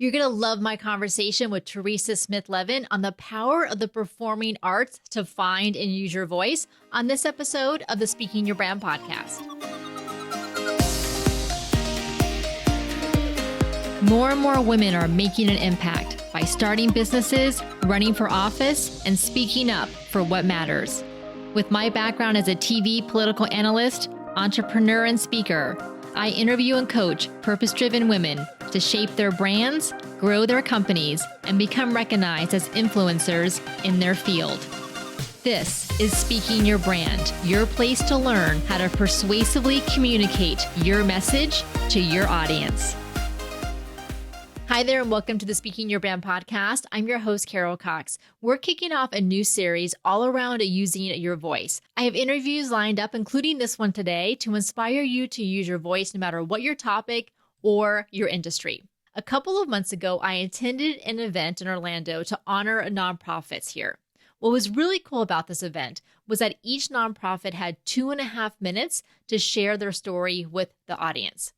You're going to love my conversation with Theresa Smith-Levin on the power of the performing arts to find and use your voice on this episode of the Speaking Your Brand podcast. More and more women are making an impact by starting businesses, running for office, and speaking up for what matters. With my background as a TV political analyst, entrepreneur, and speaker, I interview and coach purpose-driven women to shape their brands, grow their companies, and become recognized as influencers in their field. This is Speaking Your Brand, your place to learn how to persuasively communicate your message to your audience. Hi there, and welcome to the Speaking Your Brand podcast. I'm your host, Carol Cox. We're kicking off a new series all around using your voice. I have interviews lined up, including this one today, to inspire you to use your voice no matter what your topic or your industry. A couple of months ago, I attended an event in Orlando to honor nonprofits here. What was really cool about this event was that each nonprofit had 2.5 minutes to share their story with the audience.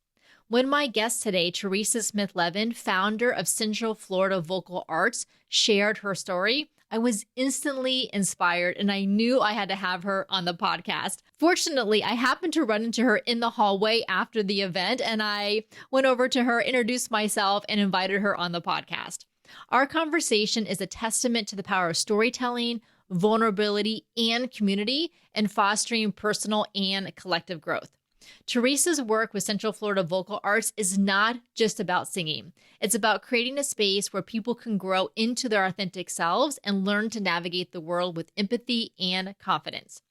When my guest today, Theresa Smith-Levin, founder of Central Florida Vocal Arts, shared her story, I was instantly inspired and I knew I had to have her on the podcast. Fortunately, I happened to run into her in the hallway after the event and I went over to her, introduced myself, and invited her on the podcast. Our conversation is a testament to the power of storytelling, vulnerability, and community in fostering personal and collective growth. Theresa's work with Central Florida Vocal Arts is not just about singing. It's about creating a space where people can grow into their authentic selves and learn to navigate the world with empathy and confidence.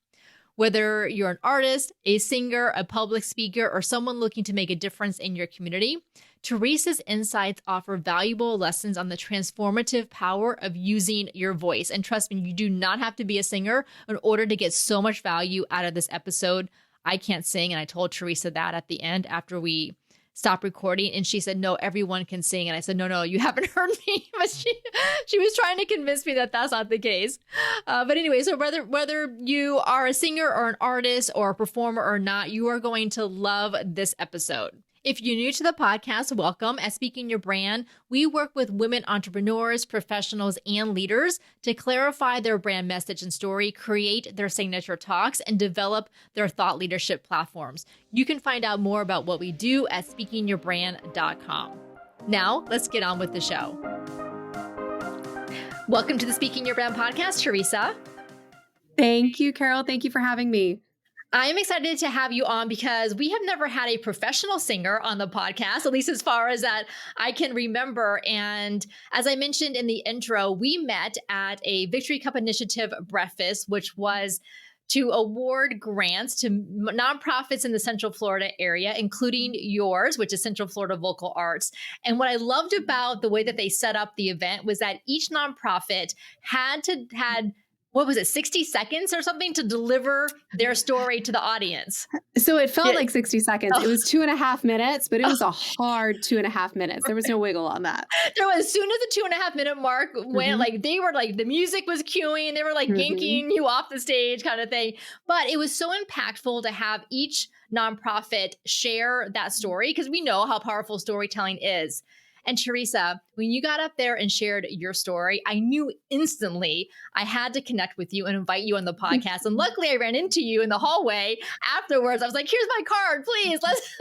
Whether you're an artist, a singer, a public speaker, or someone looking to make a difference in your community, Theresa's insights offer valuable lessons on the transformative power of using your voice. And trust me, you do not have to be a singer in order to get so much value out of this episode. I can't sing. And I told Theresa that at the end after we stopped recording. And she said, no, everyone can sing. And I said, no, you haven't heard me. But she was trying to convince me that that's not the case. But anyway, so whether you are a singer or an artist or a performer or not, you are going to love this episode. If you're new to the podcast, welcome. At Speaking Your Brand, we work with women entrepreneurs, professionals, and leaders to clarify their brand message and story, create their signature talks, and develop their thought leadership platforms. You can find out more about what we do at speakingyourbrand.com. Now, let's get on with the show. Welcome to the Speaking Your Brand podcast, Theresa. Thank you, Carol. Thank you for having me. I'm excited to have you on because we have never had a professional singer on the podcast, at least as far as that I can remember. And as I mentioned in the intro, we met at a Victory Cup Initiative breakfast, which was to award grants to nonprofits in the Central Florida area, including yours, which is Central Florida Vocal Arts. And what I loved about the way that they set up the event was that each nonprofit had 60 seconds or something to deliver their story to the audience. So it felt like 60 seconds. It was 2.5 minutes, but it was a hard 2.5 minutes. There was no wiggle on that. As soon as the 2.5 minute mark went, they were like, the music was cueing, they were like yanking you off the stage kind of thing. But it was so impactful to have each nonprofit share that story because we know how powerful storytelling is. And Theresa, when you got up there and shared your story, I knew instantly I had to connect with you and invite you on the podcast. And luckily I ran into you in the hallway afterwards. I was like, here's my card, please, let's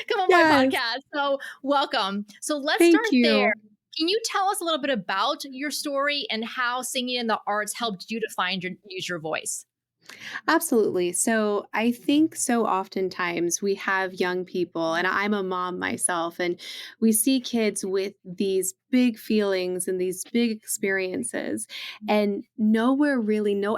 come on my podcast. So welcome. So let's start there. Can you tell us a little bit about your story and how singing in the arts helped you to use your voice? Absolutely. So I think so oftentimes we have young people, and I'm a mom myself, and we see kids with these big feelings and these big experiences and no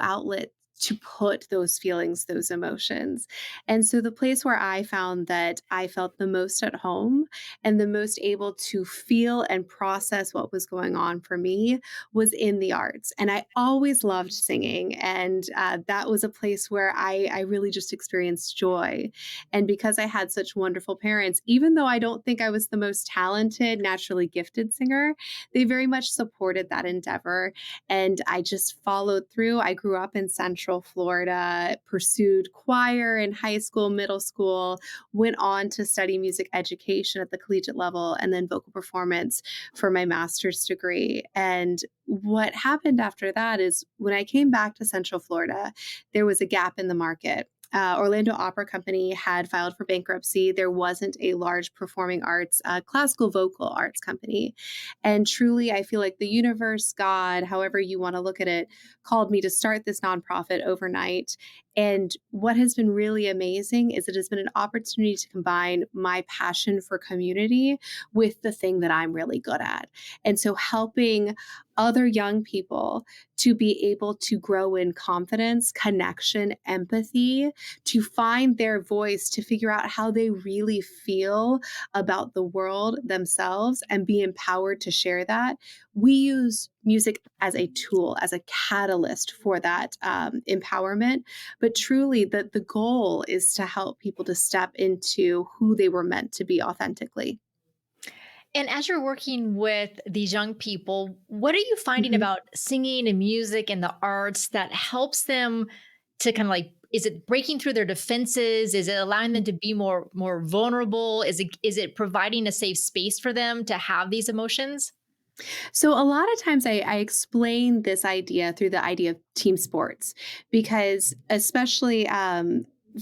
outlet to put those feelings, those emotions. And so the place where I found that I felt the most at home and the most able to feel and process what was going on for me was in the arts. And I always loved singing. And that was a place where I really just experienced joy. And because I had such wonderful parents, even though I don't think I was the most talented, naturally gifted singer, they very much supported that endeavor. And I just followed through. I grew up in Central Central Florida, pursued choir in high school, middle school, went on to study music education at the collegiate level, and then vocal performance for my master's degree. And what happened after that is when I came back to Central Florida, there was a gap in the market. Orlando Opera Company had filed for bankruptcy. There wasn't a large performing arts, classical vocal arts company. And truly, I feel like the universe, God, however you want to look at it, called me to start this nonprofit overnight. And what has been really amazing is it has been an opportunity to combine my passion for community with the thing that I'm really good at. And so helping other young people to be able to grow in confidence, connection, empathy, to find their voice, to figure out how they really feel about the world themselves and be empowered to share that. We use music as a tool, as a catalyst for that empowerment. But truly, the goal is to help people to step into who they were meant to be authentically. And as you're working with these young people, what are you finding Mhm. about singing and music and the arts that helps them to kind of like, is it breaking through their defenses? Is it allowing them to be more vulnerable? Is it providing a safe space for them to have these emotions? So a lot of times I explain this idea through the idea of team sports because especially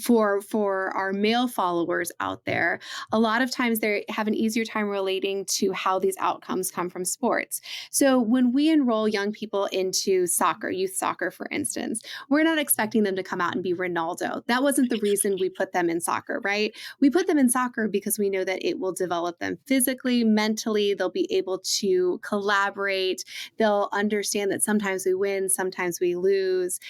for our male followers out there, a lot of times they have an easier time relating to how these outcomes come from sports. So when we enroll young people into soccer, youth soccer, for instance, we're not expecting them to come out and be Ronaldo. That wasn't the reason we put them in soccer, right? We put them in soccer because we know that it will develop them physically, mentally. They'll be able to collaborate. They'll understand that sometimes we win, sometimes we lose.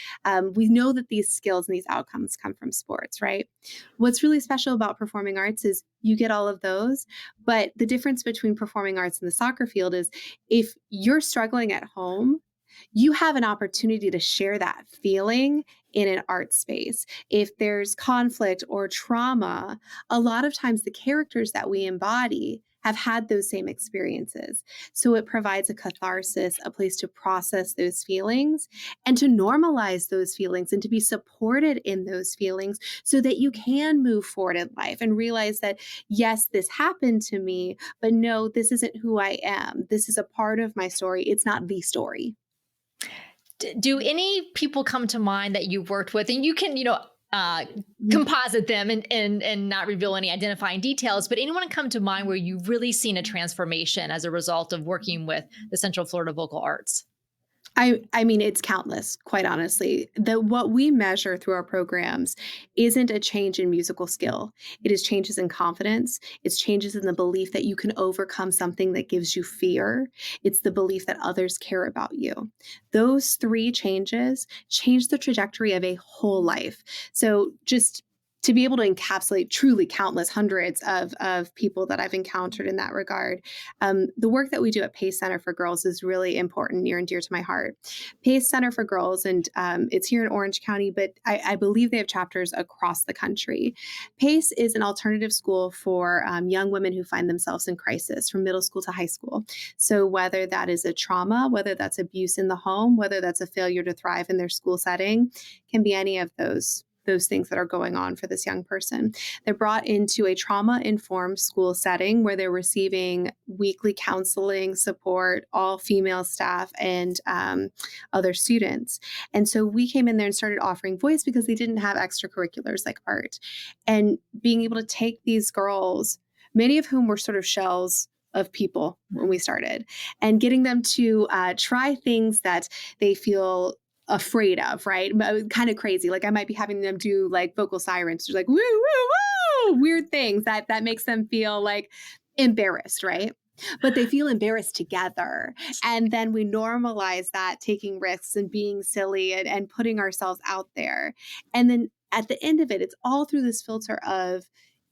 We know that these skills and these outcomes come from sports, right? What's really special about performing arts is you get all of those. But the difference between performing arts and the soccer field is if you're struggling at home, you have an opportunity to share that feeling in an art space. If there's conflict or trauma, a lot of times the characters that we embody have had those same experiences. So it provides a catharsis, a place to process those feelings and to normalize those feelings and to be supported in those feelings so that you can move forward in life and realize that, yes, this happened to me, but no, this isn't who I am. This is a part of my story. It's not the story. Do any people come to mind that you've worked with, and you can, uh, Mhm. composite them and not reveal any identifying details, but anyone come to mind where you've really seen a transformation as a result of working with the Central Florida Vocal Arts? I mean, it's countless, quite honestly. What we measure through our programs isn't a change in musical skill. It is changes in confidence. It's changes in the belief that you can overcome something that gives you fear. It's the belief that others care about you. Those three changes change the trajectory of a whole life. So just to be able to encapsulate truly countless hundreds of people that I've encountered in that regard, the work that we do at Pace Center for Girls is really important, near and dear to my heart. Pace Center for Girls, and it's here in Orange County, but I believe they have chapters across the country. Pace is an alternative school for young women who find themselves in crisis from middle school to high school. So whether that is a trauma, whether that's abuse in the home, whether that's a failure to thrive in their school setting, can be any of those things that are going on for this young person. They're brought into a trauma-informed school setting where they're receiving weekly counseling support, all female staff and other students. And so we came in there and started offering voice because they didn't have extracurriculars like art. And being able to take these girls, many of whom were sort of shells of people when we started, and getting them to try things that they feel afraid of, right? Kind of crazy. Like I might be having them do like vocal sirens, just like woo, woo, woo, weird things that makes them feel like embarrassed, right? But they feel embarrassed together. And then we normalize that, taking risks and being silly and putting ourselves out there. And then at the end of it, it's all through this filter of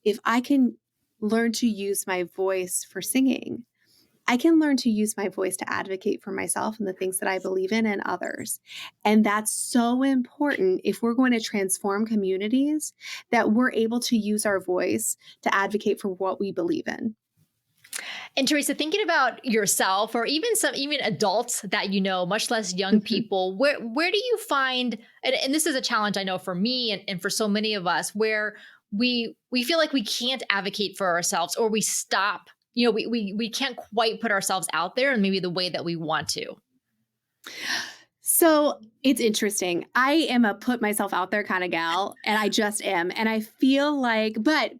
if I can learn to use my voice for singing, I can learn to use my voice to advocate for myself and the things that I believe in and others. And that's so important if we're going to transform communities, that we're able to use our voice to advocate for what we believe in. And Teresa, thinking about yourself or even adults that you know, much less young Mhm. people, where do you find and this is a challenge I know for me and for so many of us where we feel like we can't advocate for ourselves or we stop, we can't quite put ourselves out there in maybe the way that we want to. So it's interesting. I am a put myself out there kind of gal, and I just am. And I feel like, but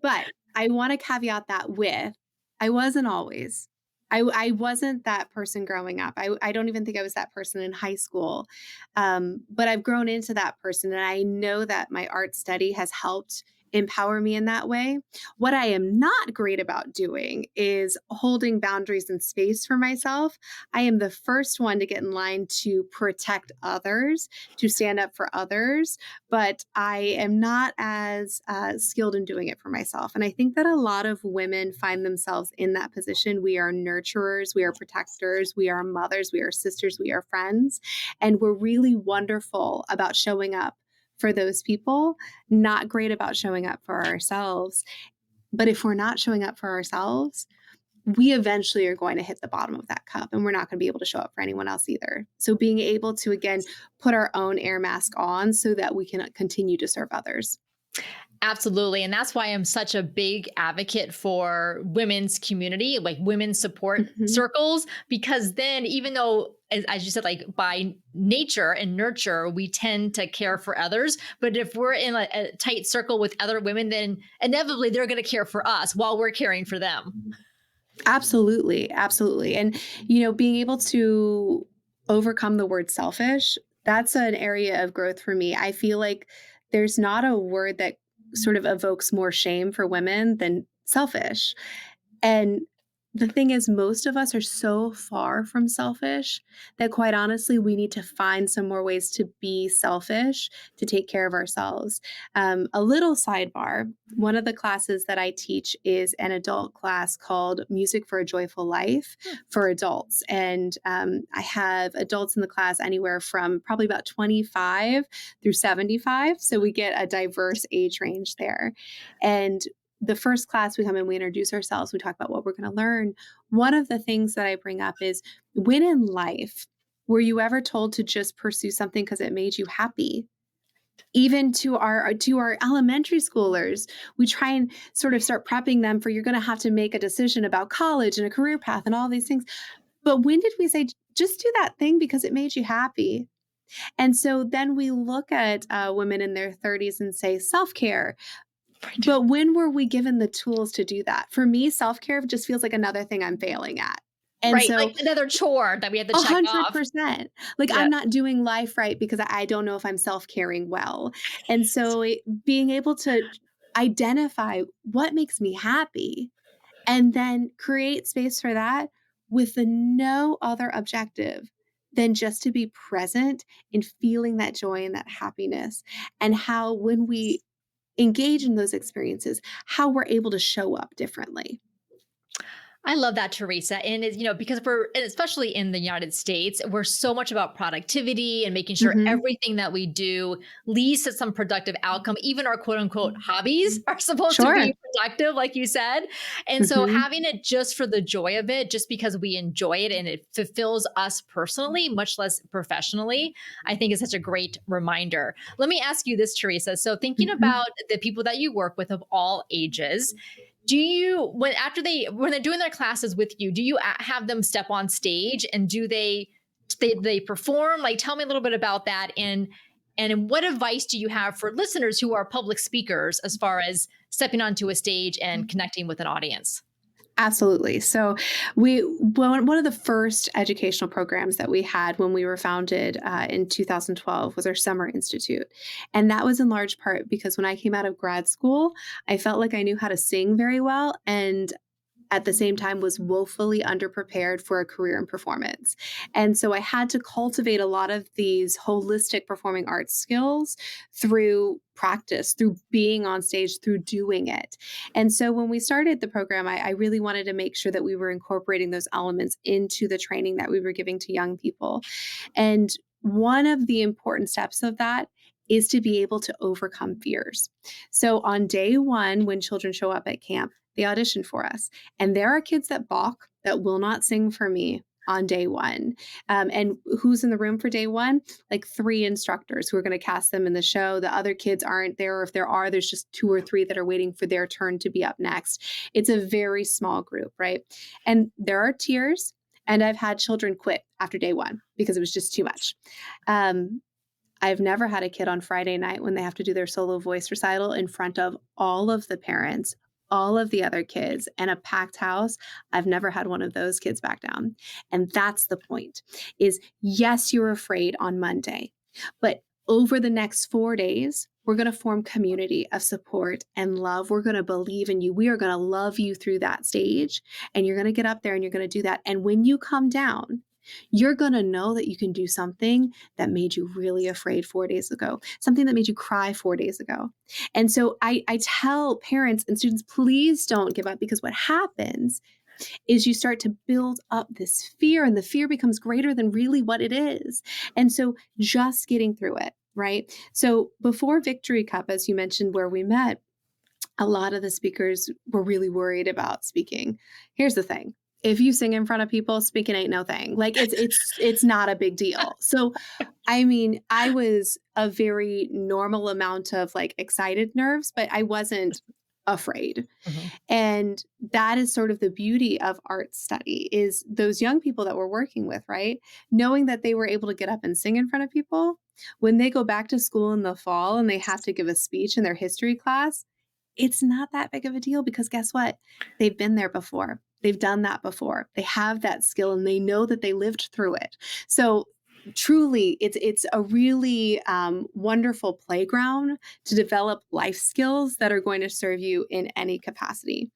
I want to caveat that with I wasn't always. I wasn't that person growing up. I don't even think I was that person in high school. But I've grown into that person. And I know that my art study has helped empower me in that way. What I am not great about doing is holding boundaries and space for myself. I am the first one to get in line to protect others, to stand up for others, but I am not as skilled in doing it for myself. And I think that a lot of women find themselves in that position. We are nurturers, we are protectors, we are mothers, we are sisters, we are friends. And we're really wonderful about showing up for those people, not great about showing up for ourselves. But if we're not showing up for ourselves, we eventually are going to hit the bottom of that cup and we're not going to be able to show up for anyone else either. So being able to, again, put our own air mask on so that we can continue to serve others. Absolutely. And that's why I'm such a big advocate for women's community, like women's support Mhm. circles, because then even though, as you said, like by nature and nurture, we tend to care for others. But if we're in a tight circle with other women, then inevitably they're going to care for us while we're caring for them. Absolutely, absolutely. And, being able to overcome the word selfish, that's an area of growth for me. I feel like there's not a word that sort of evokes more shame for women than selfish. And the thing is, most of us are so far from selfish that quite honestly, we need to find some more ways to be selfish to take care of ourselves. A little sidebar, one of the classes that I teach is an adult class called Music for a Joyful Life for adults. And I have adults in the class anywhere from probably about 25 through 75. So we get a diverse age range there. And the first class we come in, we introduce ourselves, we talk about what we're going to learn. One of the things that I bring up is when in life were you ever told to just pursue something because it made you happy? Even to our elementary schoolers, we try and sort of start prepping them for you're going to have to make a decision about college and a career path and all these things. But when did we say just do that thing because it made you happy? And so then we look at women in their 30s and say self care. Right. But when were we given the tools to do that? For me, self-care just feels like another thing I'm failing at. And Right. Like so another chore that we have to check off. 100%. Like Yeah. I'm not doing life right because I don't know if I'm self-caring well. And so being able to identify what makes me happy and then create space for that with no other objective than just to be present in feeling that joy and that happiness. And how when we engage in those experiences, how we're able to show up differently. I love that, Teresa. And it's, because and especially in the United States, we're so much about productivity and making sure Mhm. everything that we do leads to some productive outcome. Even our quote unquote hobbies are supposed to Sure. be productive, like you said. And so Mhm. having it just for the joy of it, just because we enjoy it and it fulfills us personally, much less professionally, I think is such a great reminder. Let me ask you this, Teresa. So thinking Mhm. about the people that you work with of all ages, do you when they're doing their classes with you, do you have them step on stage and do they perform? Like tell me a little bit about that and what advice do you have for listeners who are public speakers as far as stepping onto a stage and connecting with an audience? Absolutely. So, one of the first educational programs that we had when we were founded in 2012 was our Summer Institute. And that was in large part because when I came out of grad school, I felt like I knew how to sing very well. And at the same time was woefully underprepared for a career in performance. And so I had to cultivate a lot of these holistic performing arts skills through practice, through being on stage, through doing it. And so when we started the program, I really wanted to make sure that we were incorporating those elements into the training that we were giving to young people. And one of the important steps of that is to be able to overcome fears. So on day one, when children show up at camp, they audition for us. And there are kids that balk, that will not sing for me on day one. And who's in the room for day one? Like 3 instructors who are going to cast them in the show. The other kids aren't there. Or if there are, there's just 2 or 3 that are waiting for their turn to be up next. It's a very small group, right? And there are tears. And I've had children quit after day one because it was just too much. I've never had a kid on Friday night when they have to do their solo voice recital in front of all of the parents, all of the other kids, and a packed house. I've never had one of those kids back down. And that's the point is, yes, you're afraid on Monday, but over the next 4 days, we're going to form community of support and love. We're going to believe in you. We are going to love you through that stage. And you're going to get up there and you're going to do that. And when you come down, you're going to know that you can do something that made you really afraid 4 days ago, something that made you cry 4 days ago. And so I tell parents and students, please don't give up, because what happens is you start to build up this fear, and the fear becomes greater than really what it is. And so just getting through it, right? So before Victory Cup, as you mentioned, where we met, a lot of the speakers were really worried about speaking. Here's the thing. If you sing in front of people, speaking ain't no thing. Like it's not a big deal. So, I mean, I was a very normal amount of like excited nerves, but I wasn't afraid. Mm-hmm. And that is sort of the beauty of art study, is those young people that we're working with, right? Knowing that they were able to get up and sing in front of people, when they go back to school in the fall and they have to give a speech in their history class, it's not that big of a deal, because guess what? They've been there before. They've done that before. They have that skill and they know that they lived through it. So truly, it's a really wonderful playground to develop life skills that are going to serve you in any capacity.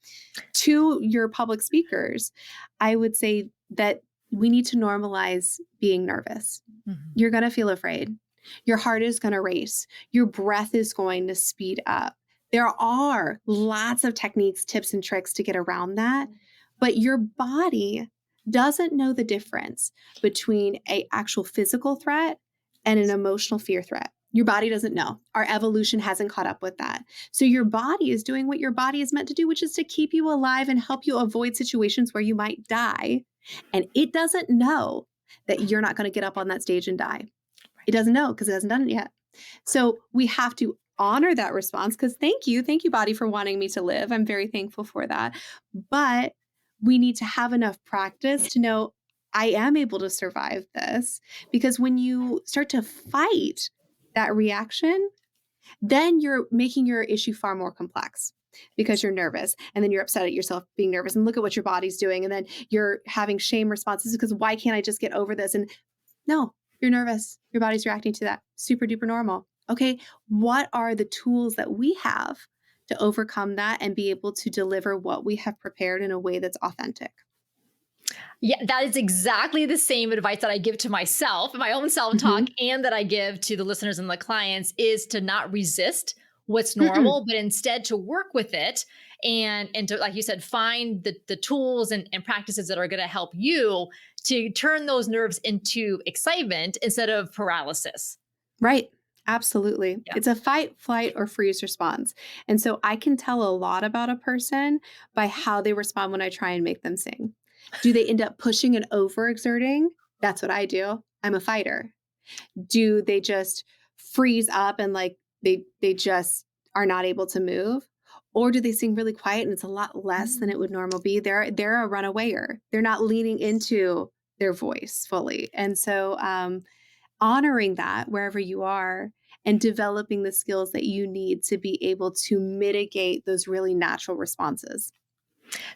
To your public speakers, I would say that we need to normalize being nervous. Mm-hmm. You're going to feel afraid. Your heart is going to race. Your breath is going to speed up. There are lots of techniques, tips, and tricks to get around that, but your body doesn't know the difference between an actual physical threat and an emotional fear threat. Your body doesn't know. Our evolution hasn't caught up with that. So your body is doing what your body is meant to do, which is to keep you alive and help you avoid situations where you might die. And it doesn't know that you're not going to get up on that stage and die. It doesn't know because it hasn't done it yet. So we have to honor that response, because thank you, body, for wanting me to live. I'm very thankful for that. But we need to have enough practice to know I am able to survive this, because when you start to fight that reaction, then you're making your issue far more complex, because you're nervous, and then you're upset at yourself being nervous, and look at what your body's doing. And then you're having shame responses because why can't I just get over this? And no, you're nervous. Your body's reacting to that. Super duper normal. Okay, what are the tools that we have to overcome that and be able to deliver what we have prepared in a way that's authentic? Yeah, that is exactly the same advice that I give to myself, my own self-talk, and that I give to the listeners and the clients, is to not resist what's normal, but instead to work with it and to, like you said, find the tools and practices that are going to help you to turn those nerves into excitement instead of paralysis. Right. Absolutely. Yeah. It's a fight, flight, or freeze response. And so I can tell a lot about a person by how they respond when I try and make them sing. Do they end up pushing and overexerting? That's what I do. I'm a fighter. Do they just freeze up and like they just are not able to move? Or do they sing really quiet and it's a lot less than it would normally be? They're a runawayer. They're not leaning into their voice fully. And so honoring that wherever you are and developing the skills that you need to be able to mitigate those really natural responses.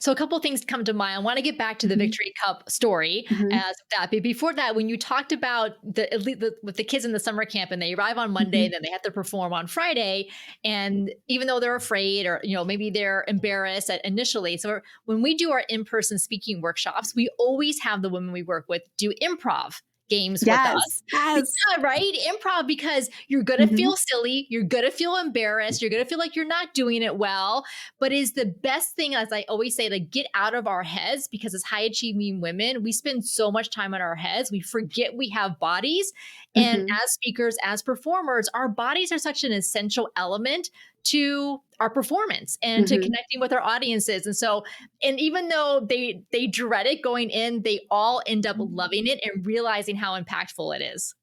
So a couple of things come to mind. I want to get back to the Victory Cup story as that. But before that, when you talked about with the kids in the summer camp and they arrive on Monday, then they have to perform on Friday. And even though they're afraid or, maybe they're embarrassed initially. So when we do our in-person speaking workshops, we always have the women we work with do improv games with us. Yes. Yeah, right? Improv, because you're going to feel silly. You're going to feel embarrassed. You're going to feel like you're not doing it well. But is the best thing, as I always say, to get out of our heads, because as high achieving women, we spend so much time on our heads. We forget we have bodies. And as speakers, as performers, our bodies are such an essential element to our performance and to Mhm. connecting with our audiences. And so, and even though they dread it going in, they all end up loving it and realizing how impactful it is.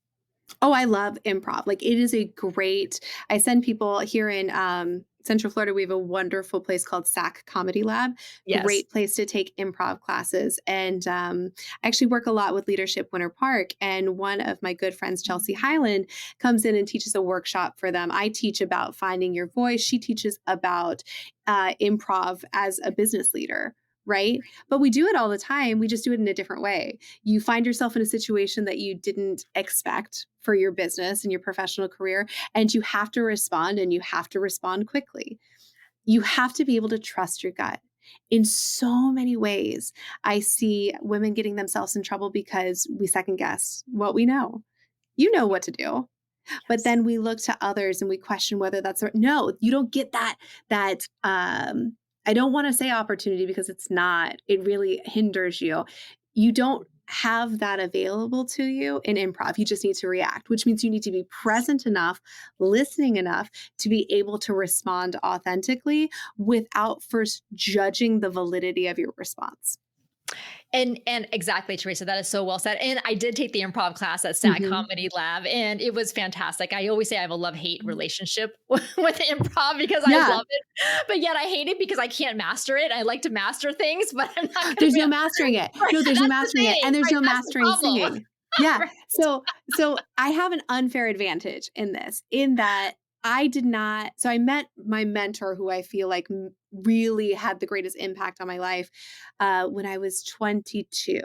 Oh, I love improv. Like it is a great I send people here in Central Florida, we have a wonderful place called SAC Comedy Lab. Yes. Great place to take improv classes. And I actually work a lot with Leadership Winter Park. And one of my good friends, Chelsea Highland, comes in and teaches a workshop for them. I teach about finding your voice. She teaches about improv as a business leader. Right. But we do it all the time. We just do it in a different way. You find yourself in a situation that you didn't expect for your business and your professional career, and you have to respond, and you have to respond quickly. You have to be able to trust your gut. In so many ways, I see women getting themselves in trouble because we second guess what we know. You know what to do. But Yes. then we look to others and we question whether that's no, you don't get that I don't want to say opportunity because it's not. It really hinders you. You don't have that available to you in improv. You just need to react, which means you need to be present enough, listening enough to be able to respond authentically without first judging the validity of your response. And exactly, Teresa, that is so well said. And I did take the improv class at SAC Mhm. Comedy Lab, and it was fantastic. I always say I have a love-hate relationship with improv because I Yeah, love it, but yet I hate it because I can't master it. I like to master things, but I'm not going to there's be no mastering it. right. No, there's no That's the mastering it, thing, and there's right? no That's the mastering problem. singing. Yeah. Right. So I have an unfair advantage in this, in that I did not so I met my mentor who I feel like really had the greatest impact on my life when I was 22.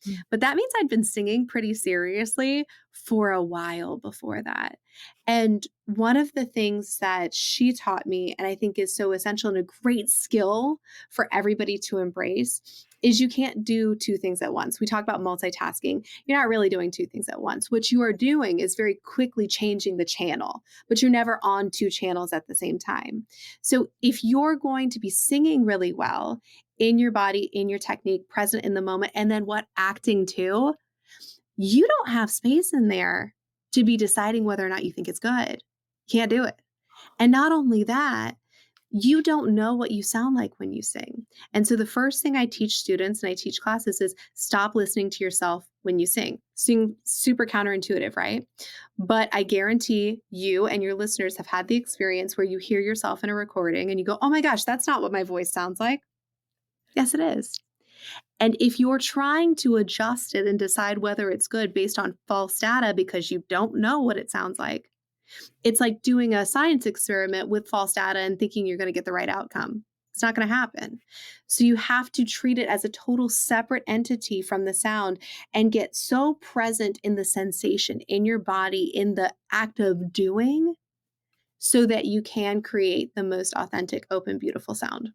Mm. But that means I'd been singing pretty seriously for a while before that. And one of the things that she taught me, and I think is so essential and a great skill for everybody to embrace, is you can't do two things at once. We talk about multitasking. You're not really doing two things at once. What you are doing is very quickly changing the channel, but you're never on two channels at the same time. So if you're going to be singing really well in your body, in your technique, present in the moment, and then what acting too, you don't have space in there to be deciding whether or not you think it's good. Can't do it. And not only that, you don't know what you sound like when you sing. And so the first thing I teach students and I teach classes is stop listening to yourself when you sing. Sing super counterintuitive, right? But I guarantee you and your listeners have had the experience where you hear yourself in a recording and you go, "Oh my gosh, that's not what my voice sounds like." Yes, it is. And if you're trying to adjust it and decide whether it's good based on false data because you don't know what it sounds like, it's like doing a science experiment with false data and thinking you're going to get the right outcome. It's not going to happen. So you have to treat it as a total separate entity from the sound and get so present in the sensation in your body, in the act of doing, so that you can create the most authentic, open, beautiful sound.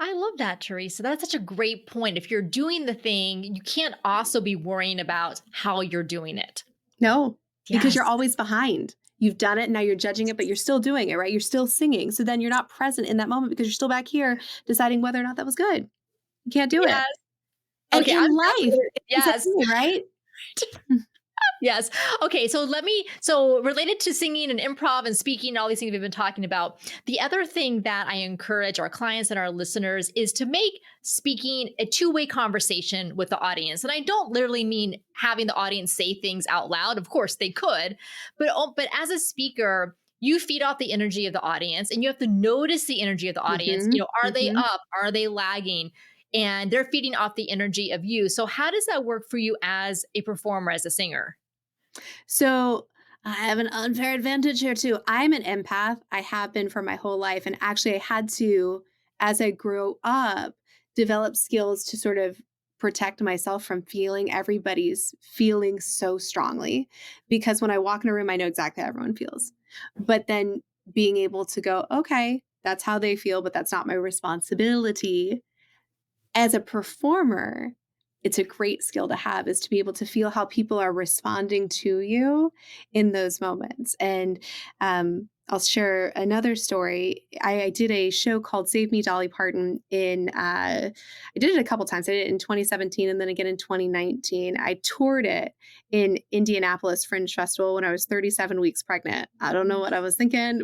I love that, Teresa. That's such a great point. If you're doing the thing, you can't also be worrying about how you're doing it. No, because you're Yes. always behind. You've done it, now you're judging it, but you're still doing it, right? You're still singing. So then you're not present in that moment because you're still back here deciding whether or not that was good. You can't do it. Yes. And Okay, I'm in life, definitely it's the yes. same way, right? Yes. Okay. So related to singing and improv and speaking, all these things we've been talking about, the other thing that I encourage our clients and our listeners is to make speaking a two-way conversation with the audience. And I don't literally mean having the audience say things out loud. Of course they could, but as a speaker, you feed off the energy of the audience and you have to notice the energy of the audience. Mhm, Are they mhm. up? Are they lagging? And they're feeding off the energy of you. So how does that work for you as a performer, as a singer? So I have an unfair advantage here too. I'm an empath. I have been for my whole life. And actually, I had to, as I grew up, develop skills to sort of protect myself from feeling everybody's feelings so strongly. Because when I walk in a room, I know exactly how everyone feels. But then being able to go, okay, that's how they feel, but that's not my responsibility as a performer, it's a great skill to have, is to be able to feel how people are responding to you in those moments. And I'll share another story. I did a show called Save Me Dolly Parton I did it a couple times. I did it in 2017 and then again in 2019. I toured it in Indianapolis Fringe Festival when I was 37 weeks pregnant. I don't know what I was thinking,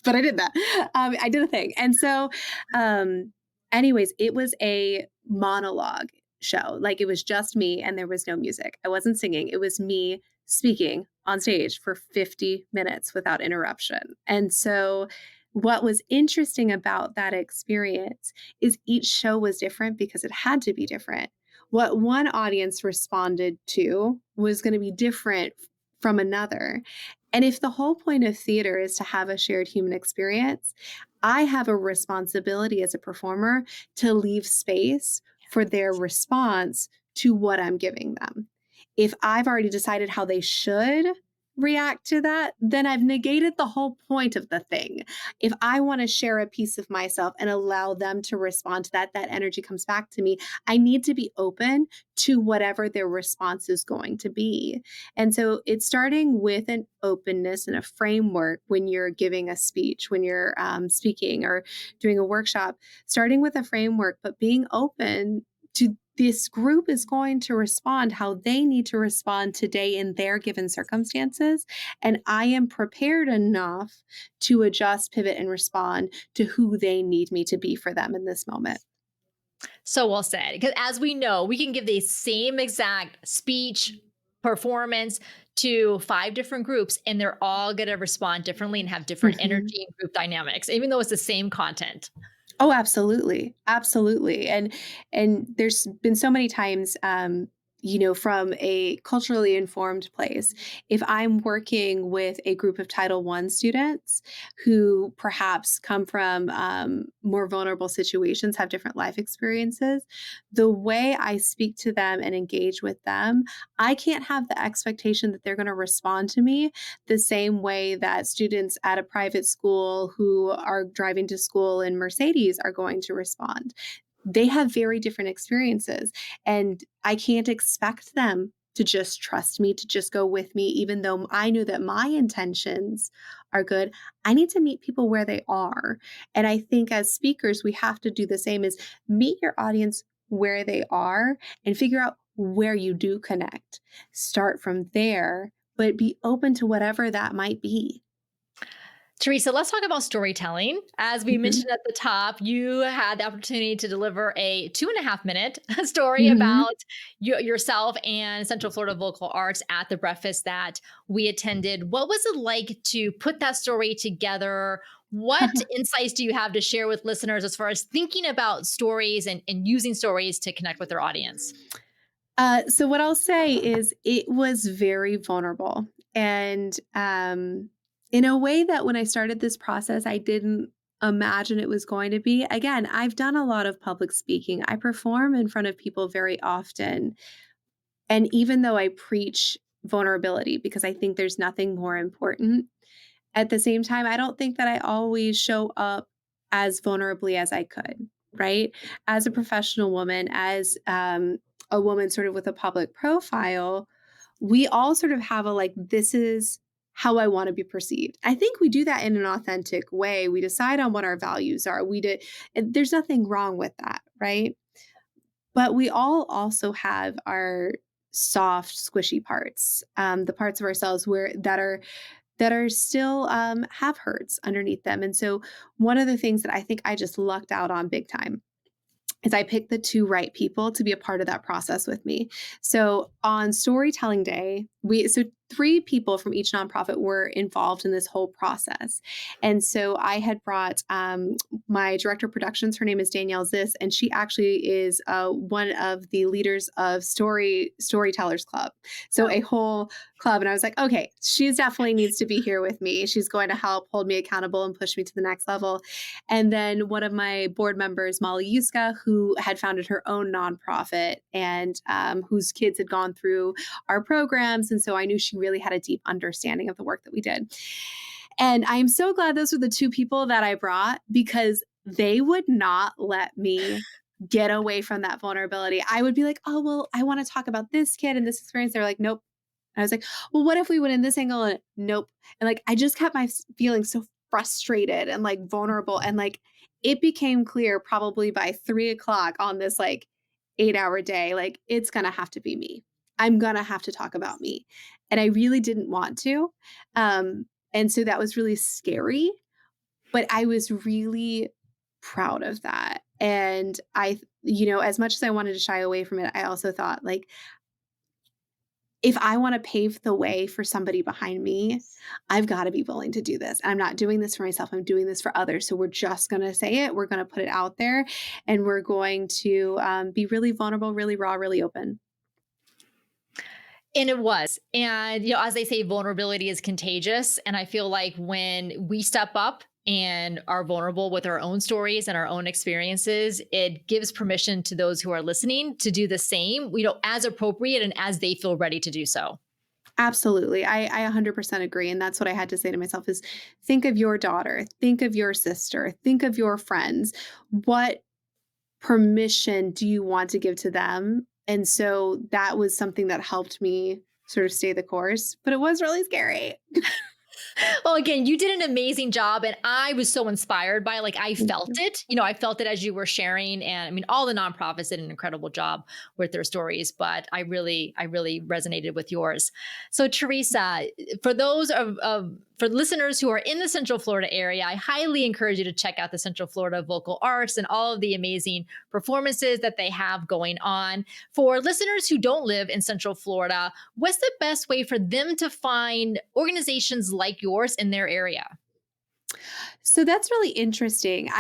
but I did that. I did a thing. And so, um, anyways, it was a monologue show. Like it was just me and there was no music. I wasn't singing. It was me speaking on stage for 50 minutes without interruption. And so, what was interesting about that experience is each show was different because it had to be different. What one audience responded to was going to be different from another. And if the whole point of theater is to have a shared human experience, I have a responsibility as a performer to leave space for their response to what I'm giving them. If I've already decided how they should react to that, then I've negated the whole point of the thing. If I want to share a piece of myself and allow them to respond to that, that energy comes back to me. I need to be open to whatever their response is going to be. And so it's starting with an openness and a framework when you're giving a speech, when you're speaking or doing a workshop, starting with a framework, but being open to this group is going to respond how they need to respond today in their given circumstances. And I am prepared enough to adjust, pivot, and respond to who they need me to be for them in this moment. So well said. Because as we know, we can give the same exact speech performance to 5 different groups, and they're all going to respond differently and have different Mhm. energy and group dynamics, even though it's the same content. Oh, absolutely. Absolutely. And there's been so many times from a culturally informed place, if I'm working with a group of Title I students who perhaps come from more vulnerable situations, have different life experiences, the way I speak to them and engage with them, I can't have the expectation that they're going to respond to me the same way that students at a private school who are driving to school in Mercedes are going to respond. They have very different experiences, and I can't expect them to just trust me, to just go with me, even though I know that my intentions are good. I need to meet people where they are. And I think as speakers, we have to do the same is meet your audience where they are and figure out where you do connect. Start from there, but be open to whatever that might be. Theresa, let's talk about storytelling. As we Mhm. mentioned at the top, you had the opportunity to deliver a 2.5 minute story Mhm. about yourself and Central Florida Vocal Arts at the breakfast that we attended. What was it like to put that story together? What insights do you have to share with listeners as far as thinking about stories and using stories to connect with their audience? So what I'll say is it was very vulnerable and in a way that when I started this process, I didn't imagine it was going to be. Again, I've done a lot of public speaking. I perform in front of people very often. And even though I preach vulnerability because I think there's nothing more important, at the same time, I don't think that I always show up as vulnerably as I could, right? As a professional woman, as a woman sort of with a public profile, we all sort of have a like, this is how I want to be perceived. I think we do that in an authentic way. We decide on what our values are. And there's nothing wrong with that, right? But we all also have our soft, squishy parts, the parts of ourselves where that are still have hurts underneath them. And so, one of the things that I think I just lucked out on big time is I picked the 2 right people to be a part of that process with me. So on storytelling day, 3 people from each nonprofit were involved in this whole process. And so I had brought my director of productions. Her name is Danielle Ziss, and she actually is one of the leaders of Storytellers Club. So Oh, a whole club. And I was like, okay, she definitely needs to be here with me. She's going to help hold me accountable and push me to the next level. And then one of my board members, Molly Yuska, who had founded her own nonprofit and whose kids had gone through our programs. And so I knew she really had a deep understanding of the work that we did. And I'm so glad those were the 2 people that I brought because they would not let me get away from that vulnerability. I would be like, oh, well, I want to talk about this kid and this experience. They're like, nope. And I was like, well, what if we went in this angle? And nope. And like, I just kept my feeling so frustrated and like vulnerable. And like, it became clear probably by 3 o'clock on this like 8-hour day, like, it's going to have to be me. I'm going to have to talk about me. And I really didn't want to. And so that was really scary. But I was really proud of that. And as much as I wanted to shy away from it, I also thought, like, if I want to pave the way for somebody behind me, I've got to be willing to do this. And I'm not doing this for myself. I'm doing this for others. So we're just going to say it. We're going to put it out there, and we're going to be really vulnerable, really raw, really open. And it was. And, as they say, vulnerability is contagious. And I feel like when we step up and are vulnerable with our own stories and our own experiences, it gives permission to those who are listening to do the same, as appropriate and as they feel ready to do so. Absolutely. I 100% agree. And that's what I had to say to myself is, think of your daughter, think of your sister, think of your friends. What permission do you want to give to them? And so that was something that helped me sort of stay the course, but it was really scary. Well, again, you did an amazing job, and I was so inspired by it. Like, I felt it. I felt it as you were sharing, and I mean, all the nonprofits did an incredible job with their stories, but I really resonated with yours. So, Theresa, for those for listeners who are in the Central Florida area, I highly encourage you to check out the Central Florida Vocal Arts and all of the amazing performances that they have going on. For listeners who don't live in Central Florida, what's the best way for them to find organizations like yours in their area? So that's really interesting.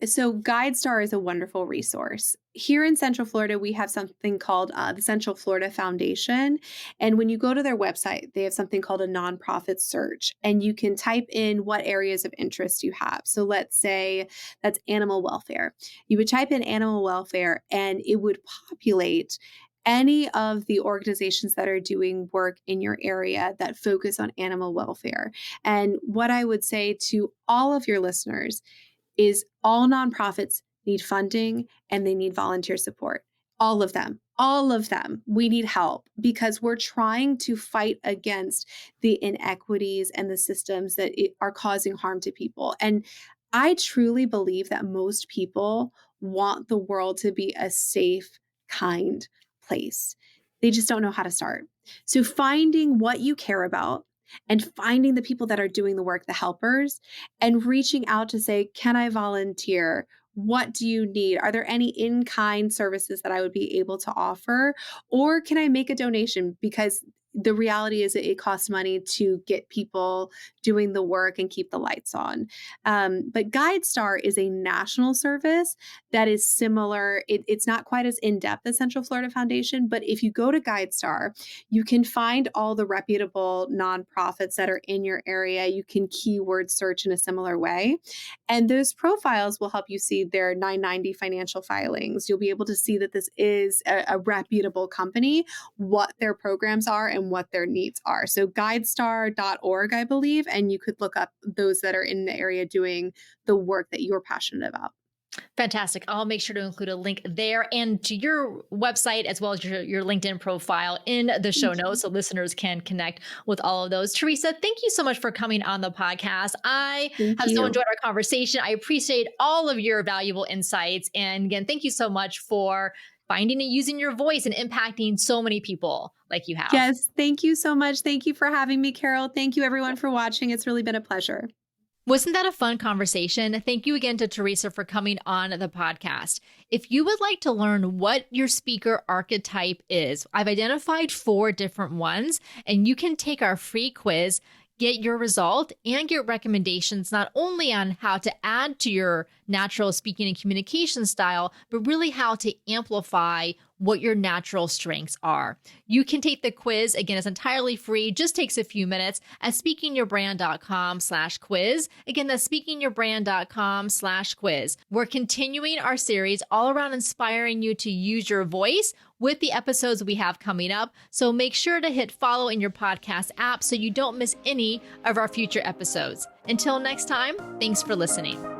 So GuideStar is a wonderful resource. Here in Central Florida, we have something called the Central Florida Foundation. And when you go to their website, they have something called a nonprofit search, and you can type in what areas of interest you have. So let's say that's animal welfare. You would type in animal welfare, and it would populate any of the organizations that are doing work in your area that focus on animal welfare. And what I would say to all of your listeners is, all nonprofits need funding and they need volunteer support. All of them. We need help, because we're trying to fight against the inequities and the systems that are causing harm to people. And I truly believe that most people want the world to be a safe, kind place. They just don't know how to start. So finding what you care about and finding the people that are doing the work, the helpers, and reaching out to say, can I volunteer? What do you need? Are there any in-kind services that I would be able to offer? Or can I make a donation? Because the reality is that it costs money to get people doing the work and keep the lights on. But GuideStar is a national service that is similar. It's not quite as in-depth as Central Florida Foundation, but if you go to GuideStar, you can find all the reputable nonprofits that are in your area. You can keyword search in a similar way. And those profiles will help you see their 990 financial filings. You'll be able to see that this is a reputable company, what their programs are, and what their needs are. So guidestar.org, I believe, and you could look up those that are in the area doing the work that you're passionate about. Fantastic. I'll make sure to include a link there and to your website, as well as your LinkedIn profile in the show notes, so listeners can connect with all of those. Theresa, thank you so much for coming on the podcast. I have so enjoyed our conversation. I appreciate all of your valuable insights. And again, thank you so much for finding and using your voice and impacting so many people like you have. Yes, thank you so much. Thank you for having me, Carol. Thank you, everyone, for watching. It's really been a pleasure. Wasn't that a fun conversation? Thank you again to Theresa for coming on the podcast. If you would like to learn what your speaker archetype is, I've identified 4 different ones, and you can take our free quiz, get your result, and get recommendations not only on how to add to your natural speaking and communication style, but really how to amplify what your natural strengths are. You can take the quiz. Again, it's entirely free, just takes a few minutes at speakingyourbrand.com/quiz. Again, that's speakingyourbrand.com/quiz. We're continuing our series all around inspiring you to use your voice with the episodes we have coming up. So make sure to hit follow in your podcast app so you don't miss any of our future episodes. Until next time, thanks for listening.